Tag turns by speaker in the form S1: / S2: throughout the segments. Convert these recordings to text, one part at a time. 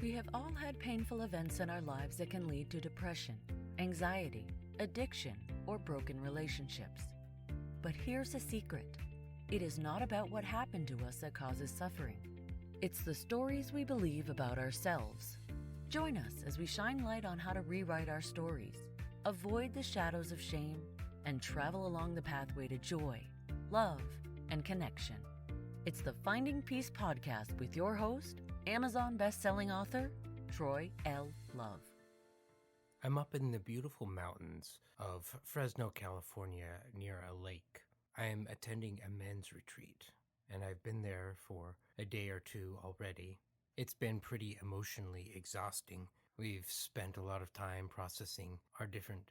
S1: We have all had painful events in our lives that can lead to depression, anxiety, addiction, or broken relationships. But here's a secret. It is not about what happened to us that causes suffering. It's the stories we believe about ourselves. Join us as we shine light on how to rewrite our stories, avoid the shadows of shame, and travel along the pathway to joy, love, and connection. It's the Finding Peace podcast with your host, Amazon best-selling author, Troy L. Love.
S2: I'm up in the beautiful mountains of Fresno, California, near a lake. I am attending a men's retreat, and I've been there for a day or two already. It's been pretty emotionally exhausting. We've spent a lot of time processing our different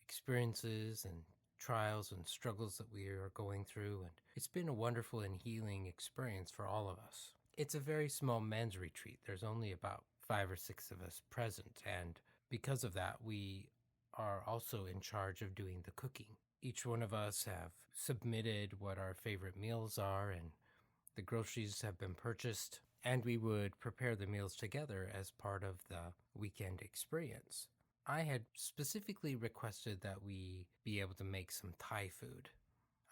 S2: experiences and trials and struggles that we are going through, and it's been a wonderful and healing experience for all of us. It's a very small men's retreat. There's only about 5 or 6 of us present, and because of that, we are also in charge of doing the cooking. Each one of us have submitted what our favorite meals are, and the groceries have been purchased, and we would prepare the meals together as part of the weekend experience. I had specifically requested that we be able to make some Thai food.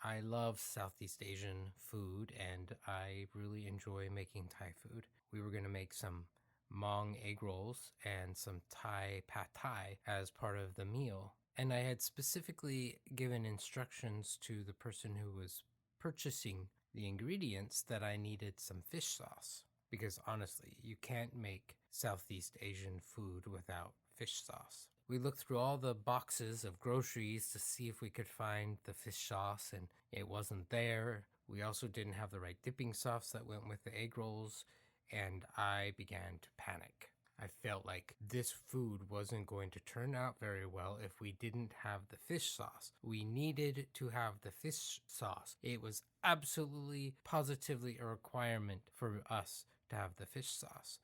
S2: I love Southeast Asian food, and I really enjoy making Thai food. We were going to make some Hmong egg rolls and some Thai pad Thai as part of the meal. And I had specifically given instructions to the person who was purchasing the ingredients that I needed some fish sauce. Because honestly, you can't make Southeast Asian food without fish sauce. We looked through all the boxes of groceries to see if we could find the fish sauce, and it wasn't there. We also didn't have the right dipping sauce that went with the egg rolls, and I began to panic. I felt like this food wasn't going to turn out very well if we didn't have the fish sauce. We needed to have the fish sauce. It was absolutely, positively a requirement for us to have the fish sauce,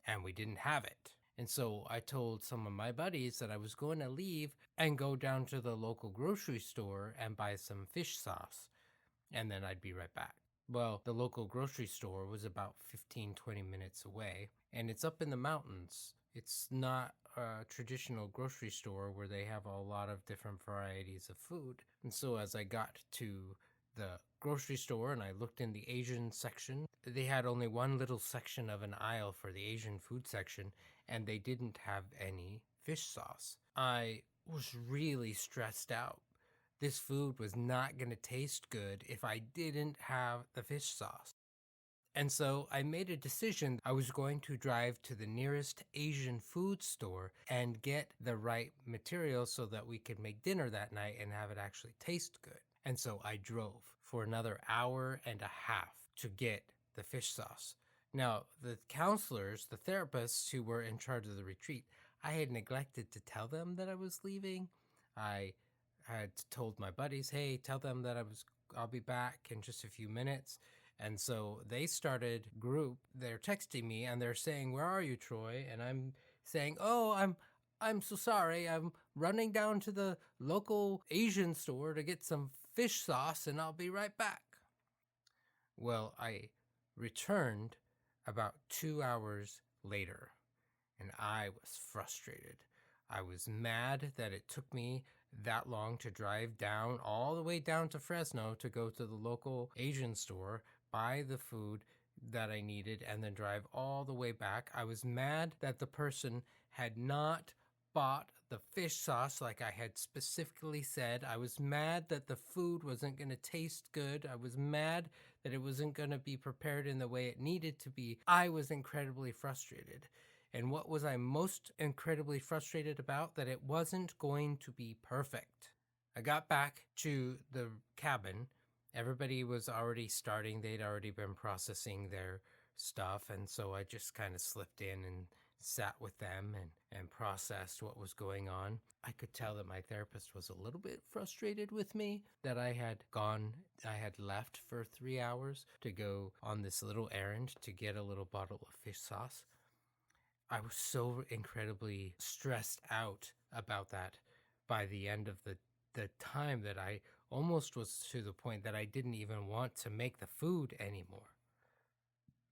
S2: and we didn't have it. And so I told some of my buddies that I was going to leave and go down to the local grocery store and buy some fish sauce, and then I'd be right back. Well, the local grocery store was about 15-20 minutes away, and it's up in the mountains. It's not a traditional grocery store where they have a lot of different varieties of food. And so as I got to the grocery store and I looked in the Asian section, they had only one little section of an aisle for the Asian food section, and they didn't have any fish sauce. I was really stressed out. This food was not going to taste good if I didn't have the fish sauce. And so I made a decision. I was going to drive to the nearest Asian food store and get the right material so that we could make dinner that night and have it actually taste good. And so I drove for another hour and a half to get the fish sauce. Now, the counselors, the therapists who were in charge of the retreat, I had neglected to tell them that I was leaving. I had told my buddies, hey, tell them that I'll be back in just a few minutes. And so they started they're texting me and they're saying, where are you, Troy? And I'm saying, oh, I'm so sorry. I'm running down to the local Asian store to get some fish sauce and I'll be right back. Well, I returned about 2 hours later and I was frustrated. I was mad that it took me that long to drive down, all the way down to Fresno to go to the local Asian store, buy the food that I needed, and then drive all the way back. I was mad that the person had not bought the fish sauce like I had specifically said. I was mad that the food wasn't going to taste good. I was mad that it wasn't going to be prepared in the way it needed to be. I was incredibly frustrated. And what was I most incredibly frustrated about? That it wasn't going to be perfect. I got back to the cabin. Everybody was already starting. They'd already been processing their stuff. And so I just kind of slipped in and sat with them and processed what was going on. I could tell that my therapist was a little bit frustrated with me that I had left for 3 hours to go on this little errand to get a little bottle of fish sauce. I was so incredibly stressed out about that by the end of the time that I almost was to the point that I didn't even want to make the food anymore.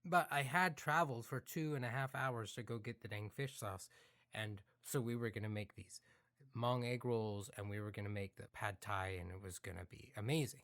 S2: But I had traveled for 2.5 hours to go get the dang fish sauce. And so we were going to make these Hmong egg rolls and we were going to make the pad thai and it was going to be amazing.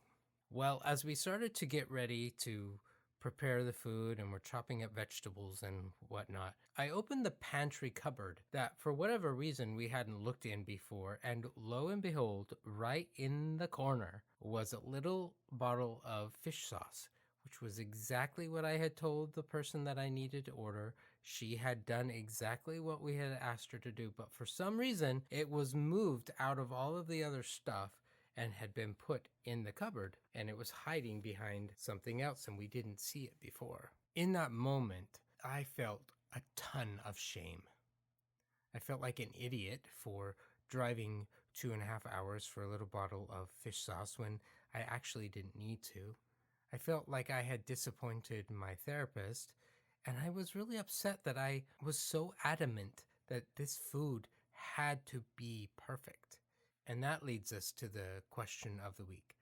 S2: Well, as we started to get ready to prepare the food and we're chopping up vegetables and whatnot, I opened the pantry cupboard that for whatever reason we hadn't looked in before. And lo and behold, right in the corner was a little bottle of fish sauce, which was exactly what I had told the person that I needed to order. She had done exactly what we had asked her to do, but for some reason, it was moved out of all of the other stuff and had been put in the cupboard, and it was hiding behind something else, and we didn't see it before. In that moment, I felt a ton of shame. I felt like an idiot for driving 2.5 hours for a little bottle of fish sauce when I actually didn't need to. I felt like I had disappointed my therapist, and I was really upset that I was so adamant that this food had to be perfect. And that leads us to the question of the week.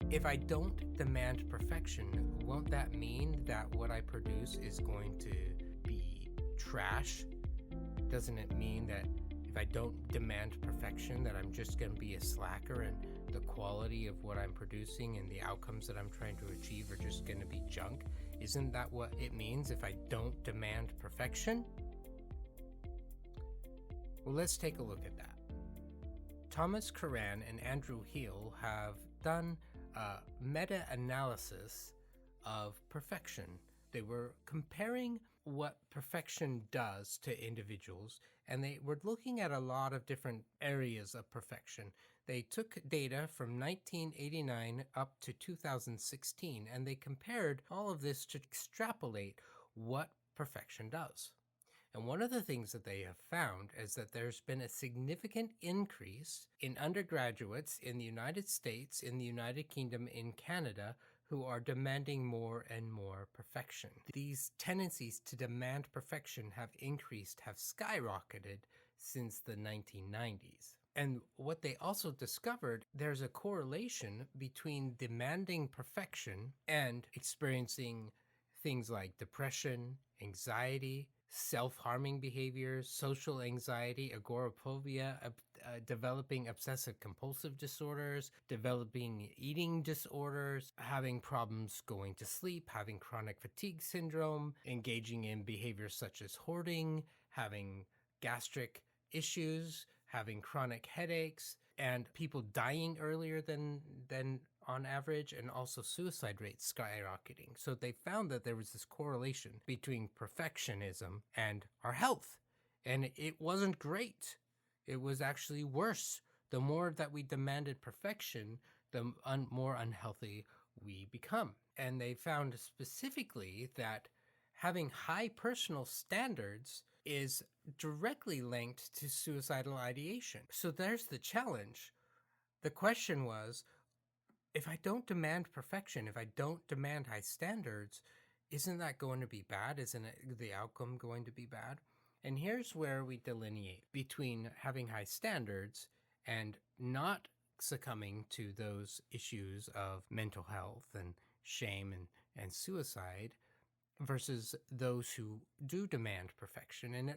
S2: If I don't demand perfection, won't that mean that what I produce is going to be trash? Doesn't it mean that if I don't demand perfection, that I'm just going to be a slacker and the quality of what I'm producing and the outcomes that I'm trying to achieve are just going to be junk? Isn't that what it means if I don't demand perfection? Well, let's take a look at that. Thomas Curran and Andrew Heal have done a meta-analysis of perfection. They were comparing what perfection does to individuals, and they were looking at a lot of different areas of perfection. They took data from 1989 up to 2016, and they compared all of this to extrapolate what perfection does. And one of the things that they have found is that there's been a significant increase in undergraduates in the United States, in the United Kingdom, in Canada, who are demanding more and more perfection. These tendencies to demand perfection have increased, have skyrocketed since the 1990s. And what they also discovered, there's a correlation between demanding perfection and experiencing things like depression, anxiety, self-harming behaviors, social anxiety, agoraphobia, developing obsessive compulsive disorders, developing eating disorders, having problems going to sleep, having chronic fatigue syndrome, engaging in behaviors such as hoarding, having gastric issues, having chronic headaches, and people dying earlier than on average, and also suicide rates skyrocketing. So they found that there was this correlation between perfectionism and our health. And it wasn't great. It was actually worse. The more that we demanded perfection, the more unhealthy we become. And they found specifically that having high personal standards is directly linked to suicidal ideation. So there's the challenge. The question was, if I don't demand perfection, if I don't demand high standards, isn't that going to be bad? Isn't the outcome going to be bad? And here's where we delineate between having high standards and not succumbing to those issues of mental health and shame and suicide versus those who do demand perfection. And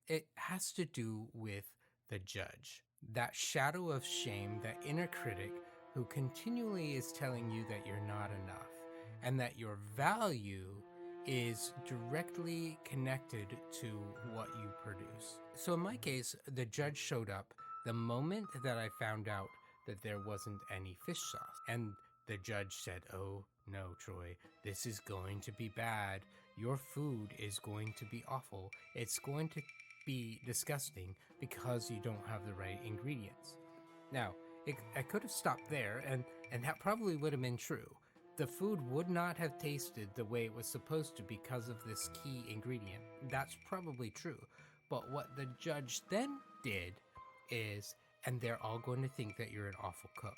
S2: it has to do with the judge, that shadow of shame, that inner critic who continually is telling you that you're not enough and that your value is directly connected to what you produce. So in my case, the judge showed up the moment that I found out that there wasn't any fish sauce. And the judge said, "Oh no, Troy, this is going to be bad. Your food is going to be awful. It's going to be disgusting because you don't have the right ingredients." Now, I could have stopped there, and that probably would have been true. The food would not have tasted the way it was supposed to because of this key ingredient. That's probably true. But what the judge then did is, and they're all going to think that you're an awful cook.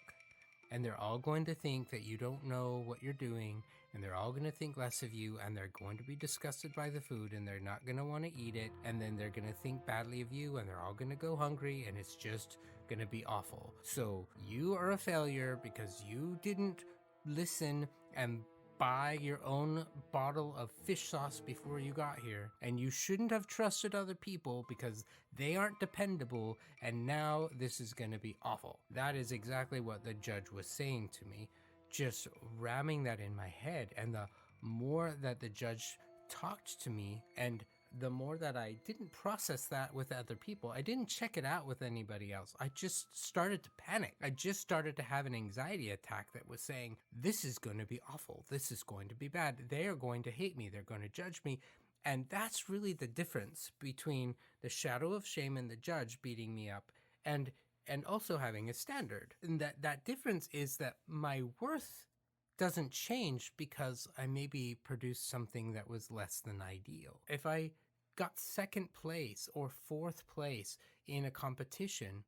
S2: And they're all going to think that you don't know what you're doing, and they're all going to think less of you, and they're going to be disgusted by the food, and they're not going to want to eat it, and then they're going to think badly of you, and they're all going to go hungry, and it's just going to be awful. So you are a failure because you didn't listen and buy your own bottle of fish sauce before you got here, and you shouldn't have trusted other people because they aren't dependable, and now this is going to be awful. That is exactly what the judge was saying to me, just ramming that in my head. And the more that the judge talked to me, and the more that I didn't process that with other people, I didn't check it out with anybody else. I just started to panic. I just started to have an anxiety attack that was saying, this is going to be awful. This is going to be bad. They are going to hate me. They're going to judge me. And that's really the difference between the shadow of shame and the judge beating me up and also having a standard. And that difference is that my worth doesn't change because I maybe produced something that was less than ideal. If I got second place or fourth place in a competition,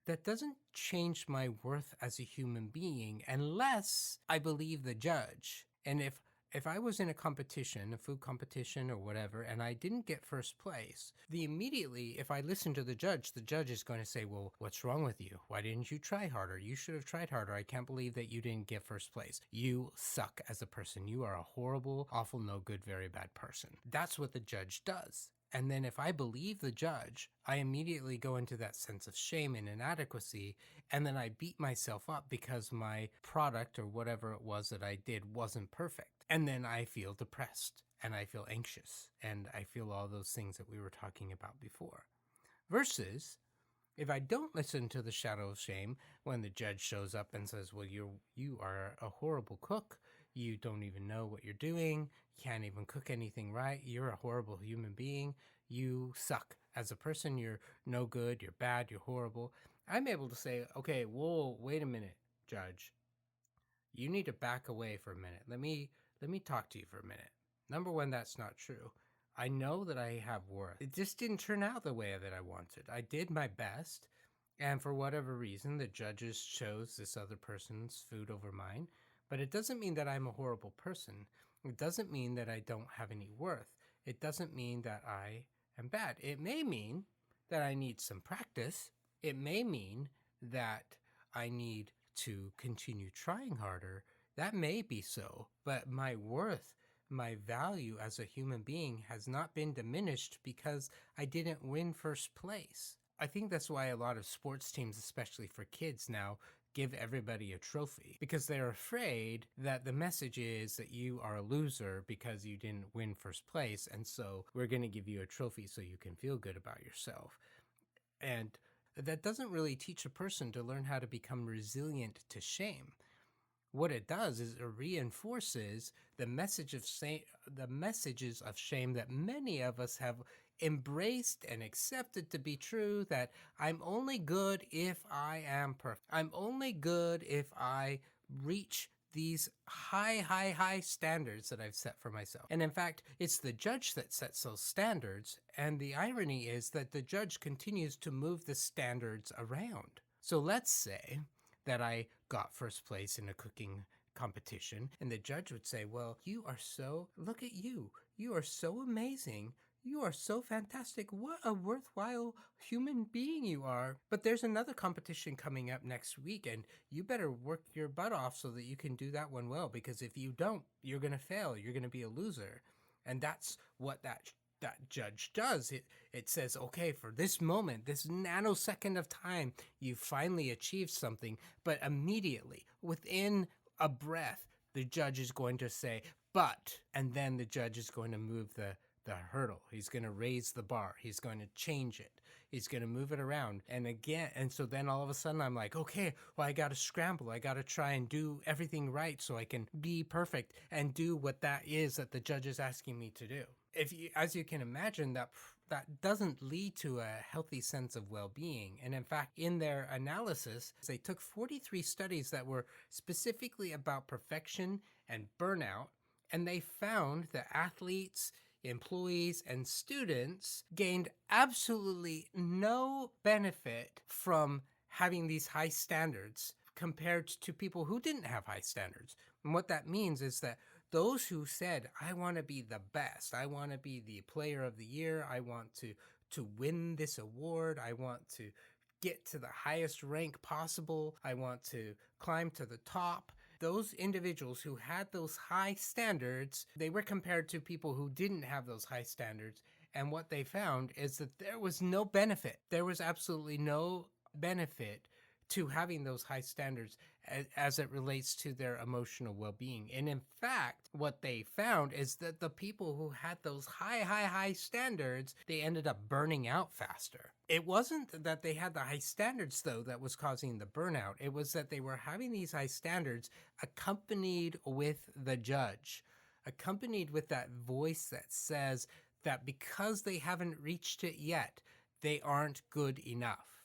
S2: that doesn't change my worth as a human being unless I believe the judge. And if I was in a competition, a food competition or whatever, and I didn't get first place, immediately, if I listen to the judge is going to say, well, what's wrong with you? Why didn't you try harder? You should have tried harder. I can't believe that you didn't get first place. You suck as a person. You are a horrible, awful, no good, very bad person. That's what the judge does. And then if I believe the judge, I immediately go into that sense of shame and inadequacy, and then I beat myself up because my product or whatever it was that I did wasn't perfect. And then I feel depressed, and I feel anxious, and I feel all those things that we were talking about before. Versus, if I don't listen to the shadow of shame when the judge shows up and says, well, you are a horrible cook, you don't even know what you're doing, you can't even cook anything right, you're a horrible human being, you suck as a person, you're no good, you're bad, you're horrible. I'm able to say, okay, whoa, wait a minute, judge. You need to back away for a minute. Let me talk to you for a minute. Number one, that's not true. I know that I have worth. It just didn't turn out the way that I wanted. I did my best, and for whatever reason, the judges chose this other person's food over mine. But it doesn't mean that I'm a horrible person. It doesn't mean that I don't have any worth. It doesn't mean that I am bad. It may mean that I need some practice. It may mean that I need to continue trying harder. That may be so, but my worth, my value as a human being has not been diminished because I didn't win first place. I think that's why a lot of sports teams, especially for kids now, give everybody a trophy because they're afraid that the message is that you are a loser because you didn't win first place, and so we're going to give you a trophy so you can feel good about yourself. And that doesn't really teach a person to learn how to become resilient to shame. What it does is it reinforces the messages of shame that many of us have embraced and accepted to be true, that I'm only good if I am perfect. I'm only good if I reach these high standards that I've set for myself. And in fact, it's the judge that sets those standards, and the irony is that the judge continues to move the standards around. So let's say that I got first place in a cooking competition, and the judge would say, well, look at you. You are so amazing. You are so fantastic. What a worthwhile human being you are. But there's another competition coming up next week, and you better work your butt off so that you can do that one well, because if you don't, you're going to fail. You're going to be a loser. And that's what that judge does. It says, okay, for this moment, this nanosecond of time, you finally achieved something, but immediately, within a breath, the judge is going to say, but, and then the judge is going to move the hurdle. He's going to raise the bar. He's going to change it. He's going to move it around. And again, and so then all of a sudden I'm like, okay, well, I got to scramble. I got to try and do everything right so I can be perfect and do what that is that the judge is asking me to do. As you can imagine, that doesn't lead to a healthy sense of well-being. And in fact, in their analysis, they took 43 studies that were specifically about perfection and burnout, and they found that athletes, employees, and students gained absolutely no benefit from having these high standards compared to people who didn't have high standards. And what that means is that those who said, I want to be the best, I want to be the player of the year, I want to win this award, I want to get to the highest rank possible, I want to climb to the top, those individuals who had those high standards, they were compared to people who didn't have those high standards. And what they found is that there was no benefit. There was absolutely no benefit to having those high standards as it relates to their emotional well-being. And in fact, what they found is that the people who had those high standards, they ended up burning out faster. It wasn't that they had the high standards, though, that was causing the burnout. It was that they were having these high standards accompanied with the judge, accompanied with that voice that says that because they haven't reached it yet, they aren't good enough.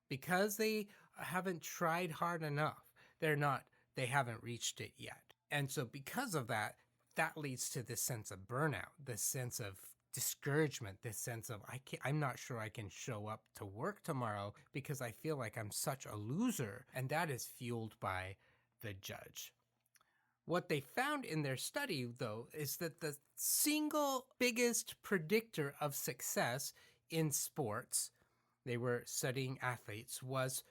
S2: Because they haven't tried hard enough, they haven't reached it yet. And so because of that, that leads to this sense of burnout, this sense of discouragement, this sense of I'm not sure I can show up to work tomorrow because I feel like I'm such a loser. And that is fueled by the judge. What they found in their study, though, is that the single biggest predictor of success in sports, they were studying athletes, was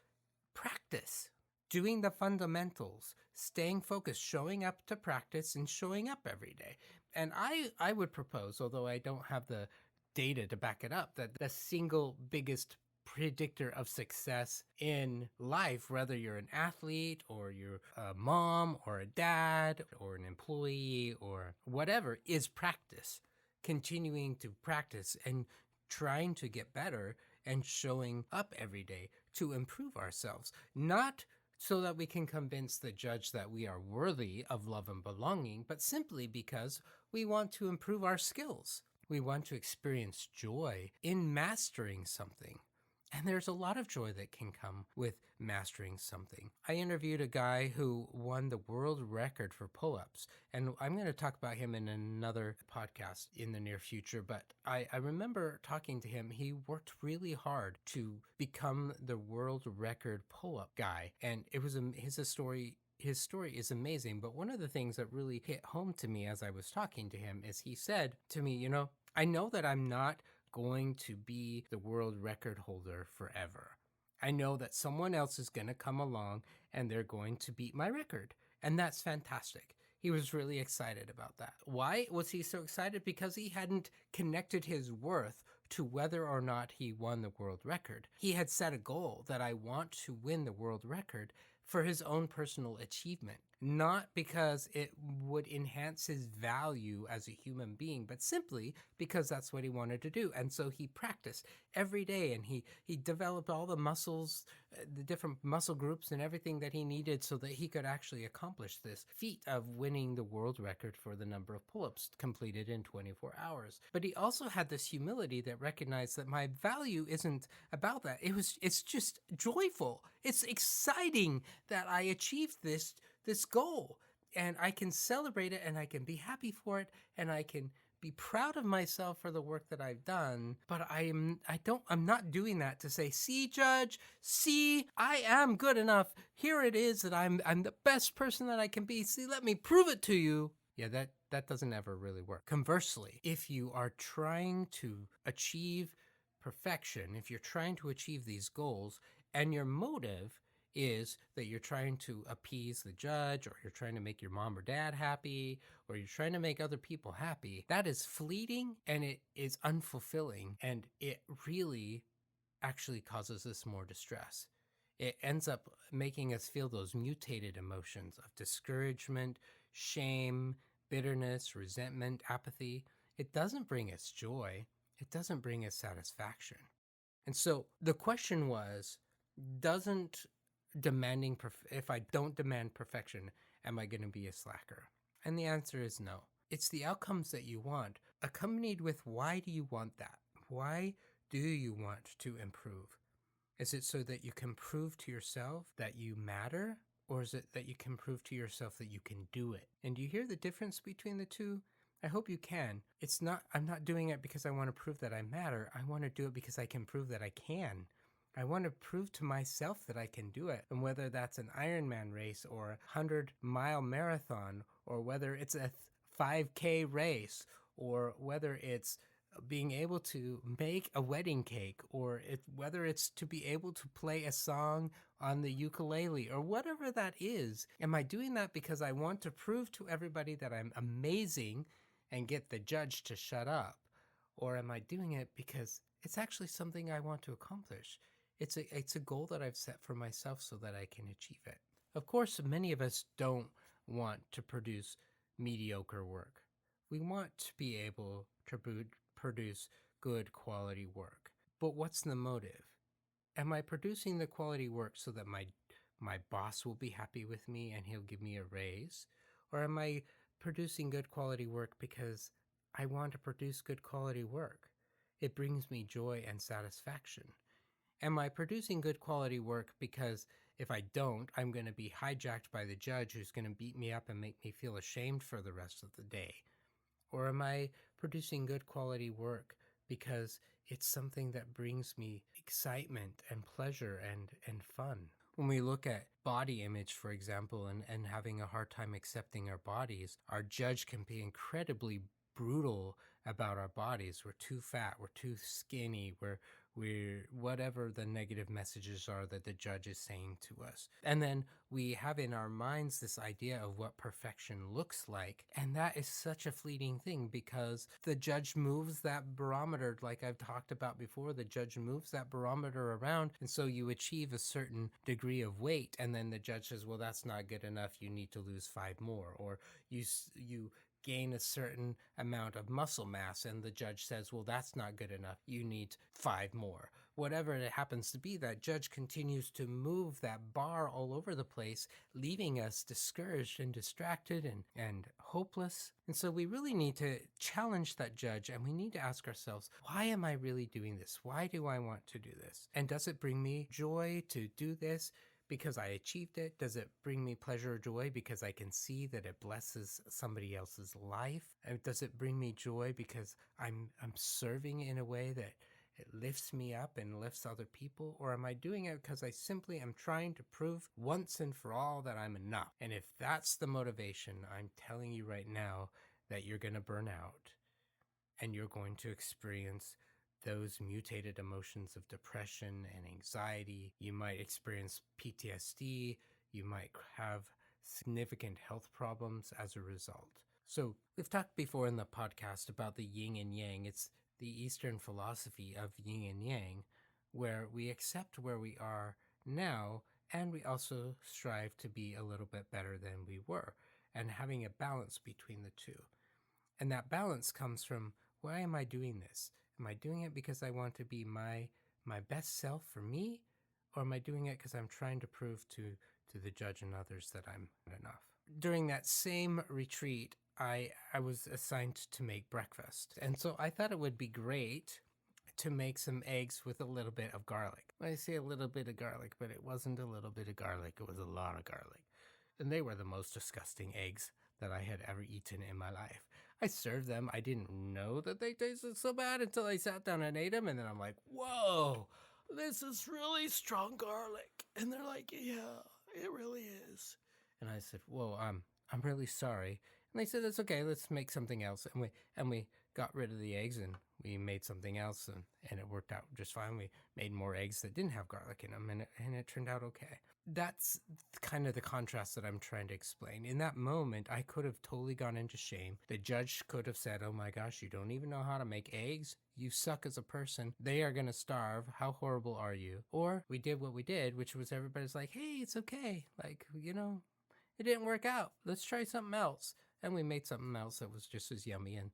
S2: practice, doing the fundamentals, staying focused, showing up to practice and showing up every day. And I would propose, although I don't have the data to back it up, that the single biggest predictor of success in life, whether you're an athlete or you're a mom or a dad or an employee or whatever, is practice. Continuing to practice and trying to get better and showing up every day to improve ourselves, not so that we can convince the judge that we are worthy of love and belonging, but simply because we want to improve our skills. We want to experience joy in mastering something. And there's a lot of joy that can come with mastering something. I interviewed a guy who won the world record for pull-ups, and I'm going to talk about him in another podcast in the near future, but I remember talking to him. He worked really hard to become the world record pull-up guy, and it was his story is amazing. But one of the things that really hit home to me as I was talking to him is he said to me, I know that I'm not going to be the world record holder forever. I know that someone else is going to come along and they're going to beat my record. And that's fantastic. He was really excited about that. Why was he so excited? Because he hadn't connected his worth to whether or not he won the world record. He had set a goal that I want to win the world record for his own personal achievement, not because it would enhance his value as a human being, but simply because that's what he wanted to do. And so he practiced every day, and he developed all the muscles, the different muscle groups and everything that he needed so that he could actually accomplish this feat of winning the world record for the number of pull-ups completed in 24 hours. But he also had this humility that recognized that my value isn't about that. It's just joyful. It's exciting that I achieved this goal, and I can celebrate it, and I can be happy for it, and I can be proud of myself for the work that I've done. But I'm not doing that to say, see, judge, see, I am good enough. Here it is that I'm the best person that I can be. See, let me prove it to you. Yeah, that doesn't ever really work. Conversely, if you are trying to achieve perfection, if you're trying to achieve these goals, and your motive is that you're trying to appease the judge, or you're trying to make your mom or dad happy, or you're trying to make other people happy, that is fleeting and it is unfulfilling, and it really actually causes us more distress. It ends up making us feel those mutated emotions of discouragement, shame, bitterness, resentment, apathy. It doesn't bring us joy. It doesn't bring us satisfaction. And so the question was, if I don't demand perfection, am I going to be a slacker? And the answer is no. It's the outcomes that you want, accompanied with why do you want that? Why do you want to improve? Is it so that you can prove to yourself that you matter? Or is it that you can prove to yourself that you can do it? And do you hear the difference between the two? I hope you can. I'm not doing it because I want to prove that I matter. I want to do it because I can prove that I can. I want to prove to myself that I can do it. And whether that's an Ironman race or a 100-mile marathon, or whether it's a 5K race, or whether it's being able to make a wedding cake, or whether it's to be able to play a song on the ukulele or whatever that is. Am I doing that because I want to prove to everybody that I'm amazing and get the judge to shut up? Or am I doing it because it's actually something I want to accomplish? It's a goal that I've set for myself so that I can achieve it. Of course, many of us don't want to produce mediocre work. We want to be able to produce good quality work. But what's the motive? Am I producing the quality work so that my boss will be happy with me and he'll give me a raise? Or am I producing good quality work because I want to produce good quality work? It brings me joy and satisfaction. Am I producing good quality work because if I don't, I'm going to be hijacked by the judge who's going to beat me up and make me feel ashamed for the rest of the day? Or am I producing good quality work because it's something that brings me excitement and pleasure and fun? When we look at body image, for example, and having a hard time accepting our bodies, our judge can be incredibly brutal about our bodies. We're too fat, we're too skinny, we're whatever the negative messages are that the judge is saying to us. And then we have in our minds this idea of what perfection looks like. And that is such a fleeting thing because the judge moves that barometer, like I've talked about before, the judge moves that barometer around. And so you achieve a certain degree of weight. And then the judge says, well, that's not good enough. You need to lose 5 more. Or you gain a certain amount of muscle mass and the judge says, well, that's not good enough. You need 5 more. Whatever it happens to be, that judge continues to move that bar all over the place, leaving us discouraged and distracted and hopeless. And so we really need to challenge that judge and we need to ask ourselves, why am I really doing this? Why do I want to do this? And does it bring me joy to do this? Because I achieved it? Does it bring me pleasure or joy because I can see that it blesses somebody else's life? And does it bring me joy because I'm serving in a way that it lifts me up and lifts other people? Or am I doing it because I simply am trying to prove once and for all that I'm enough? And if that's the motivation, I'm telling you right now that you're going to burn out and you're going to experience those mutated emotions of depression and anxiety. You might experience PTSD. You might have significant health problems as a result. So we've talked before in the podcast about the yin and yang. It's the Eastern philosophy of yin and yang, where we accept where we are now and we also strive to be a little bit better than we were, and having a balance between the two. And that balance comes from, why am I doing this? Am I doing it because I want to be my best self for me? Or am I doing it because I'm trying to prove to the judge and others that I'm good enough? During that same retreat, I was assigned to make breakfast. And so I thought it would be great to make some eggs with a little bit of garlic. I say a little bit of garlic, but it wasn't a little bit of garlic. It was a lot of garlic. And they were the most disgusting eggs that I had ever eaten in my life. I served them. I didn't know that they tasted so bad until I sat down and ate them. And then I'm like, whoa, this is really strong garlic. And they're like, yeah, it really is. And I said, whoa, I'm really sorry. And they said, it's okay, let's make something else. And we got rid of the eggs and we made something else and it worked out just fine. We made more eggs that didn't have garlic in them and it turned out okay. That's kind of the contrast that I'm trying to explain. In that moment, I could have totally gone into shame. The judge could have said, oh my gosh, you don't even know how to make eggs? You suck as a person. They are going to starve. How horrible are you? Or we did what we did, which was everybody's like, hey, it's okay. Like, it didn't work out. Let's try something else. And we made something else that was just as yummy and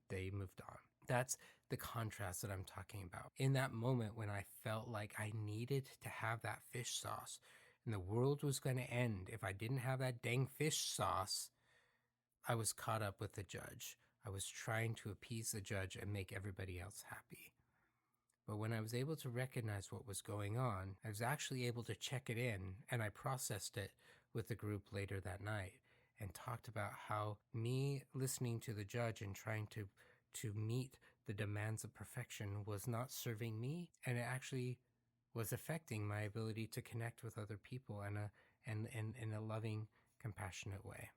S2: they moved on. That's the contrast that I'm talking about. In that moment when I felt like I needed to have that fish sauce and the world was going to end if I didn't have that dang fish sauce, I was caught up with the judge. I was trying to appease the judge and make everybody else happy. But when I was able to recognize what was going on, I was actually able to check it in, and I processed it with the group later that night and talked about how me listening to the judge and trying to meet the demands of perfection was not serving me, and it actually was affecting my ability to connect with other people in a loving, compassionate way.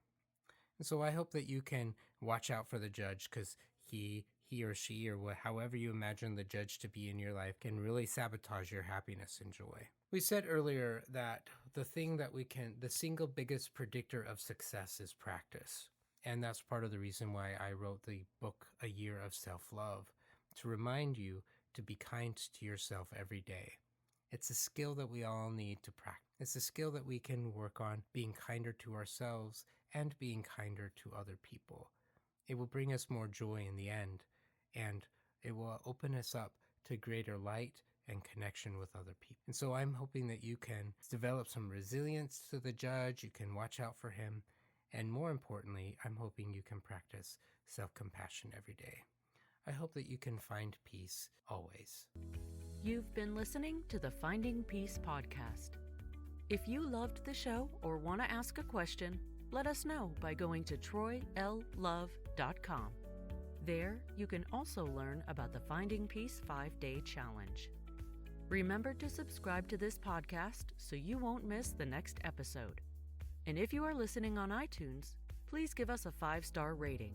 S2: And so I hope that you can watch out for the judge, because he he or she or however you imagine the judge to be in your life can really sabotage your happiness and joy. We said earlier that the single biggest predictor of success is practice. And that's part of the reason why I wrote the book, A Year of Self-Love, to remind you to be kind to yourself every day. It's a skill that we all need to practice. It's a skill that we can work on being kinder to ourselves and being kinder to other people. It will bring us more joy in the end, and it will open us up to greater light and connection with other people. And so I'm hoping that you can develop some resilience to the judge, you can watch out for him, and more importantly, I'm hoping you can practice self-compassion every day. I hope that you can find peace always.
S1: You've been listening to the Finding Peace podcast. If you loved the show or want to ask a question, let us know by going to troylove.com. There, you can also learn about the Finding Peace 5-Day Challenge. Remember to subscribe to this podcast so you won't miss the next episode. And if you are listening on iTunes, please give us a 5-star rating.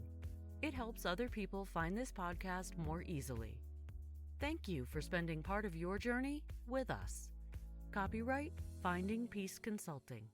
S1: It helps other people find this podcast more easily. Thank you for spending part of your journey with us. Copyright Finding Peace Consulting.